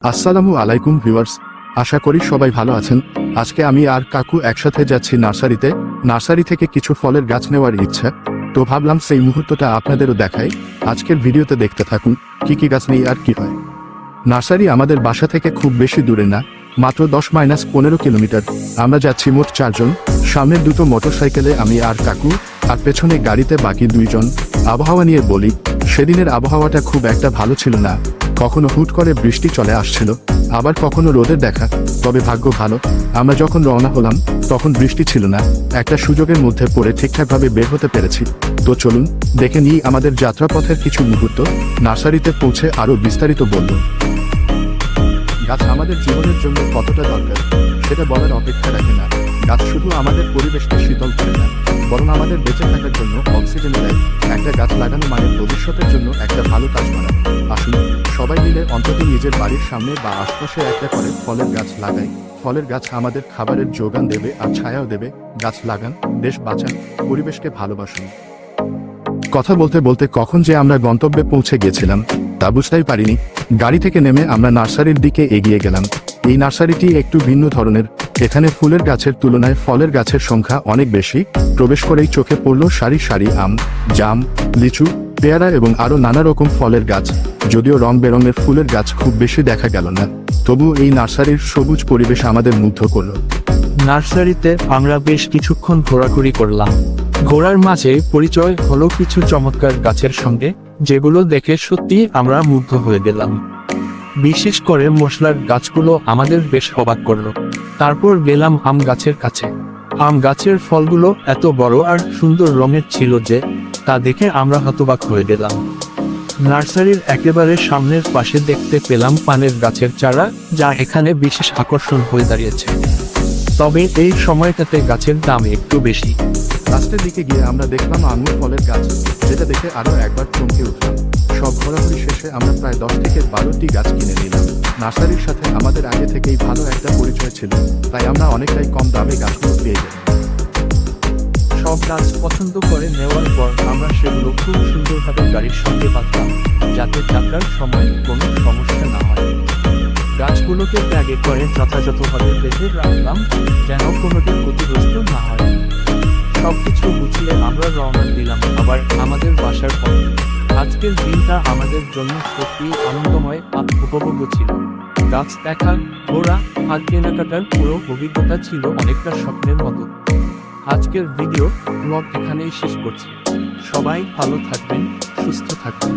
আসসালামু আলাইকুম ভিউয়ার্স, আশা করি সবাই ভালো আছেন। আজকে আমি আর কাকু একসাথে যাচ্ছি নার্সারি থেকে কিছু ফলের গাছ নেওয়ার ইচ্ছা, তো ভাবলাম সেই মুহূর্তটা আপনাদেরও দেখাই। আজকের ভিডিওতে দেখতে থাকুন কি কি গাছ নেই আর কি হয়। নার্সারি আমাদের বাসা থেকে খুব বেশি দূরে না, মাত্র 10-15 কিলোমিটার। আমরা যাচ্ছি মোট 4 জন, সামনের দুটো মোটরসাইকেলে আমি আর কাকু, আর পেছনে গাড়িতে বাকি 2 জন। আবহাওয়া নিয়ে বলি, সেদিনের আবহাওয়াটা খুব একটা ভালো ছিল না। কখনো হুট করে বৃষ্টি চলে আসছিল, আবার কখনো রোদের দেখা। তবে ভাগ্য ভালো, আমরা যখন রওনা হলাম তখন বৃষ্টি ছিল না। একটা সুযোগের মধ্যে পড়ে ঠিকঠাকভাবে বের হতে পেরেছি। তো চলুন দেখে নিই আমাদের যাত্রাপথের কিছু মুহূর্ত। নার্সারিতে পৌঁছে আরও বিস্তারিত বলব। গাছ আমাদের জীবনের জন্য কতটা দরকার সেটা বলার অপেক্ষা রাখে না। গাছ শুধু আমাদের পরিবেশকে শীতল করে না, বরং আমাদের বেঁচে থাকার জন্য অক্সিজেন দেয়। একটা গাছ লাগানো মানে ভবিষ্যতের জন্য একটা ভালো কাজ করা। আসুন সবাই মিলে অন্তত নিজের বাড়ির সামনে বা আশপাশে একটা করে ফলের গাছ লাগাই। ফলের গাছ আমাদের খাবারের যোগান দেবে আর ছায়াও দেবে। গাছ লাগান, দেশ বাঁচান, পরিবেশকে ভালোবাসুন। কথা বলতে বলতে কখন যে আমরা গন্তব্যে পৌঁছে গেছিলাম তা বুঝতেই পারিনি। গাড়ি থেকে নেমে আমরা নার্সারির দিকে এগিয়ে গেলাম। এই নার্সারিটি একটু ভিন্ন ধরনের। এখানে ফুলের গাছের তুলনায় ফলের গাছের সংখ্যা অনেক বেশি। প্রবেশ করেই চোখে পড়ল সারি সারি আম, জাম, লিচু, পেয়ারা এবং আরও নানা রকম ফলের গাছ। যদিও রং বেরঙের ফুলের গাছ খুব বেশি দেখা গেল না, তবু এই নার্সারির সবুজ পরিবেশ আমাদের মুগ্ধ করল। নার্সারিতে আমরা বেশ কিছুক্ষণ ঘোরাঘুরি করলাম। ঘোড়ার মাঝে পরিচয় হলো কিছু চমৎকার গাছের সঙ্গে, যেগুলো দেখে সত্যি আমরা মুগ্ধ হয়ে গেলাম। বিশেষ করে মশলার গাছগুলো আমাদের বেশ অবাক করলো। তারপর গেলাম আম গাছের কাছে। আম গাছের ফলগুলো এত বড় আর সুন্দর রঙের ছিল যে তা দেখে আমরা হতবাক হয়ে গেলাম। নার্সারির একেবারে সামনের পাশে দেখতে পেলাম পানের গাছের চারা, যা এখানে বিশেষ আকর্ষণ হয়ে দাঁড়িয়েছে। তবে এই সময়টাতে গাছের দাম একটু বেশি। লাস্টের দিকে গিয়ে আমরা দেখলাম আঙুর ফলের গাছ, যেটা দেখে আরও একবার চমকে উঠলাম। সব ঘোরাঘুরি শেষে আমরা প্রায় 10 থেকে 12টি গাছ কিনে নিলাম। নার্সারির সাথে আমাদের আগে থেকেই ভালো একটা পরিচয় ছিল, তাই আমরা অনেকটাই কম দামে গাছগুলো পেয়ে গেলাম। সব গাছ পছন্দ করে নেওয়ার পর আমরা সেগুলো খুব সুন্দরভাবে গাড়ির সঙ্গে বাঁধলাম, যাতে যাত্রার সময় কোনো সমস্যা না হয়। গাছগুলোকে ব্যাগে করে যথাযথভাবে বেঁধে রাখলাম, যেন কোনোটি ক্ষতিগ্রস্ত না হয়। সবকিছু গুছিয়ে আমরা রওনা দিলাম আবার আমাদের বাসার পথে। আজকের দিনটা আমাদের জন্য সত্যি আনন্দময় আর উপভোগ্য ছিল। গাছ দেখা, ঘোরা আর কেনাকাটার পুরো অভিজ্ঞতা ছিল অনেকটা স্বপ্নের মতো। আজকের ভিডিও ব্লগ এখানেই শেষ করছি। সবাই ভালো থাকবেন, সুস্থ থাকবেন।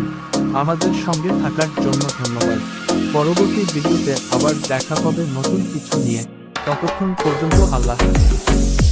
আমাদের সঙ্গে থাকার জন্য ধন্যবাদ। পরবর্তী ভিডিওতে আবার দেখা হবে নতুন কিছু নিয়ে। ততক্ষণ পর্যন্ত আল্লাহ হাফেজ।